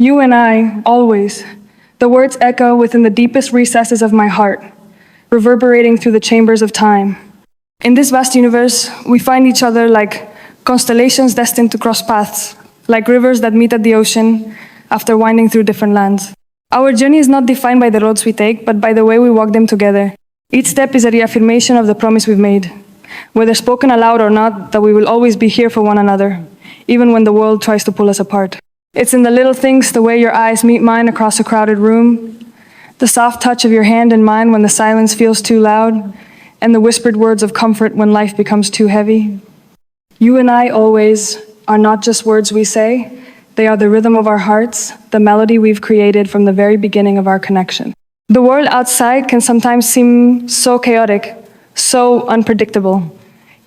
You and I, always. The words echo within the deepest recesses of my heart, reverberating through the chambers of time. In this vast universe, we find each other like constellations destined to cross paths, like rivers that meet at the ocean after winding through different lands. Our journey is not defined by the roads we take, but by the way we walk them together. Each step is a reaffirmation of the promise we've made, whether spoken aloud or not, that we will always be here for one another, even when the world tries to pull us apart. It's in the little things, the way your eyes meet mine across a crowded room, the soft touch of your hand in mine when the silence feels too loud, and the whispered words of comfort when life becomes too heavy. You and I always are not just words we say, they are the rhythm of our hearts, the melody we've created from the very beginning of our connection. The world outside can sometimes seem so chaotic, so unpredictable.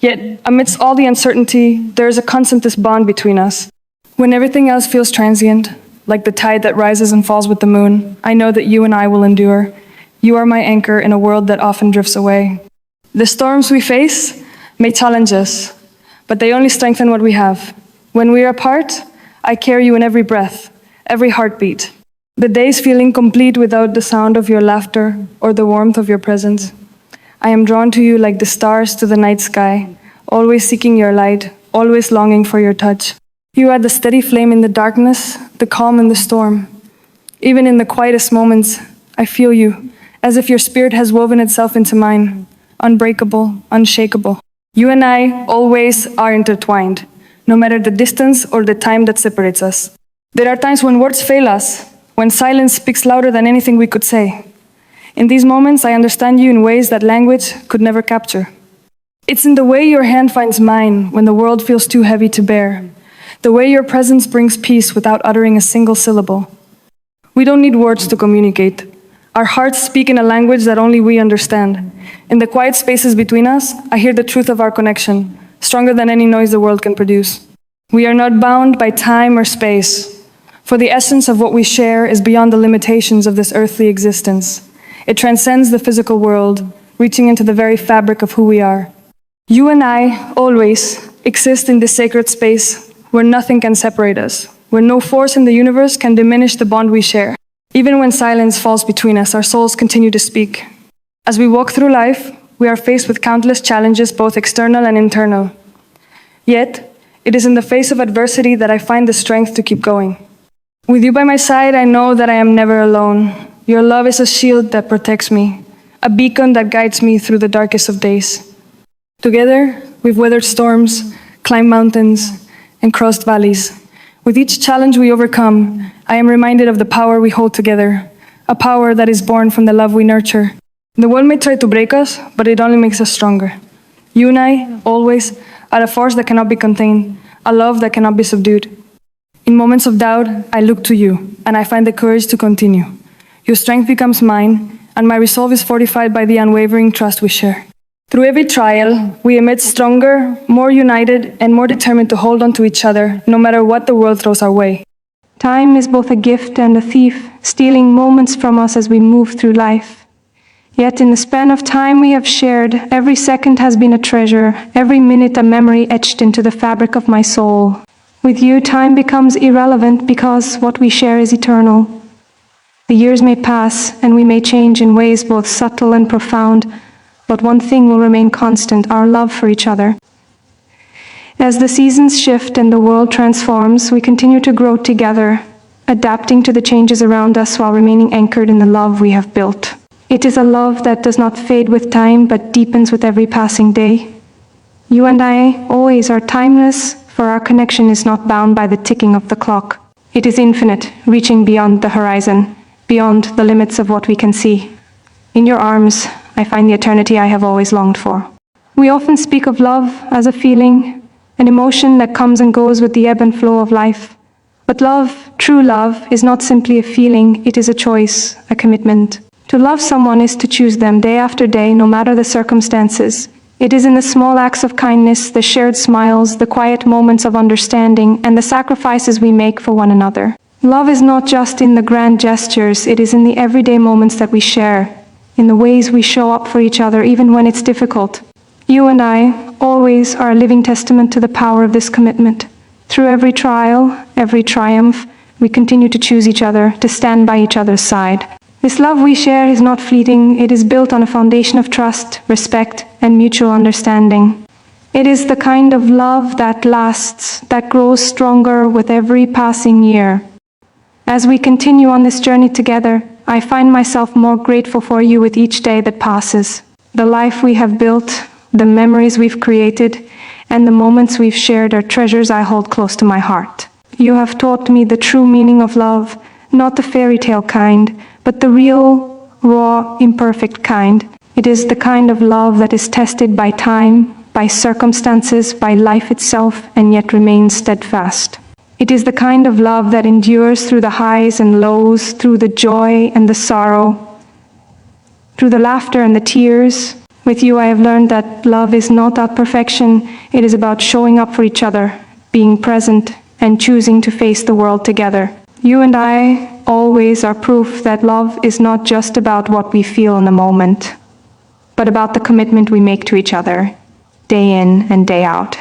Yet, amidst all the uncertainty, there is a constant bond between us. When everything else feels transient, like the tide that rises and falls with the moon, I know that you and I will endure. You are my anchor in a world that often drifts away. The storms we face may challenge us, but they only strengthen what we have. When we are apart, I carry you in every breath, every heartbeat. The days feel incomplete without the sound of your laughter or the warmth of your presence. I am drawn to you like the stars to the night sky, always seeking your light, always longing for your touch. You are the steady flame in the darkness, the calm in the storm. Even in the quietest moments, I feel you, as if your spirit has woven itself into mine, unbreakable, unshakable. You and I always are intertwined, no matter the distance or the time that separates us. There are times when words fail us, when silence speaks louder than anything we could say. In these moments, I understand you in ways that language could never capture. It's in the way your hand finds mine when the world feels too heavy to bear, the way your presence brings peace without uttering a single syllable. We don't need words to communicate. Our hearts speak in a language that only we understand. In the quiet spaces between us, I hear the truth of our connection, stronger than any noise the world can produce. We are not bound by time or space, for the essence of what we share is beyond the limitations of this earthly existence. It transcends the physical world, reaching into the very fabric of who we are. You and I always exist in this sacred space where nothing can separate us, where no force in the universe can diminish the bond we share. Even when silence falls between us, our souls continue to speak. As we walk through life, we are faced with countless challenges, both external and internal. Yet, it is in the face of adversity that I find the strength to keep going. With you by my side, I know that I am never alone. Your love is a shield that protects me, a beacon that guides me through the darkest of days. Together, we've weathered storms, climbed mountains, and crossed valleys. With each challenge we overcome, I am reminded of the power we hold together, a power that is born from the love we nurture. The world may try to break us, but it only makes us stronger. You and I, always, are a force that cannot be contained, a love that cannot be subdued. In moments of doubt, I look to you, and I find the courage to continue. Your strength becomes mine, and my resolve is fortified by the unwavering trust we share. Through every trial, we emerge stronger, more united, and more determined to hold on to each other, no matter what the world throws our way. Time is both a gift and a thief, stealing moments from us as we move through life. Yet in the span of time we have shared, every second has been a treasure, every minute a memory etched into the fabric of my soul. With you, time becomes irrelevant because what we share is eternal. The years may pass, and we may change in ways both subtle and profound, but one thing will remain constant, our love for each other. As the seasons shift and the world transforms, we continue to grow together, adapting to the changes around us while remaining anchored in the love we have built. It is a love that does not fade with time, but deepens with every passing day. You and I always are timeless, for our connection is not bound by the ticking of the clock. It is infinite, reaching beyond the horizon, beyond the limits of what we can see. In your arms, I find the eternity I have always longed for. We often speak of love as a feeling, an emotion that comes and goes with the ebb and flow of life. But love, true love, is not simply a feeling, it is a choice, a commitment. To love someone is to choose them day after day, no matter the circumstances. It is in the small acts of kindness, the shared smiles, the quiet moments of understanding, and the sacrifices we make for one another. Love is not just in the grand gestures, it is in the everyday moments that we share, in the ways we show up for each other, even when it's difficult. You and I always are a living testament to the power of this commitment. Through every trial, every triumph, We continue to choose each other, to stand by each other's side. This love we share is not fleeting. It is built on a foundation of trust, respect, and mutual understanding. It is the kind of love that lasts, that grows stronger with every passing year. As we continue on this journey together, I find myself more grateful for you with each day that passes. The life we have built, the memories we've created, and the moments we've shared are treasures I hold close to my heart. You have taught me the true meaning of love, not the fairy tale kind, but the real, raw, imperfect kind. It is the kind of love that is tested by time, by circumstances, by life itself, and yet remains steadfast. It is the kind of love that endures through the highs and lows, through the joy and the sorrow, through the laughter and the tears. With you, I have learned that love is not about perfection. It is about showing up for each other, being present, and choosing to face the world together. You and I always are proof that love is not just about what we feel in the moment, but about the commitment we make to each other, day in and day out.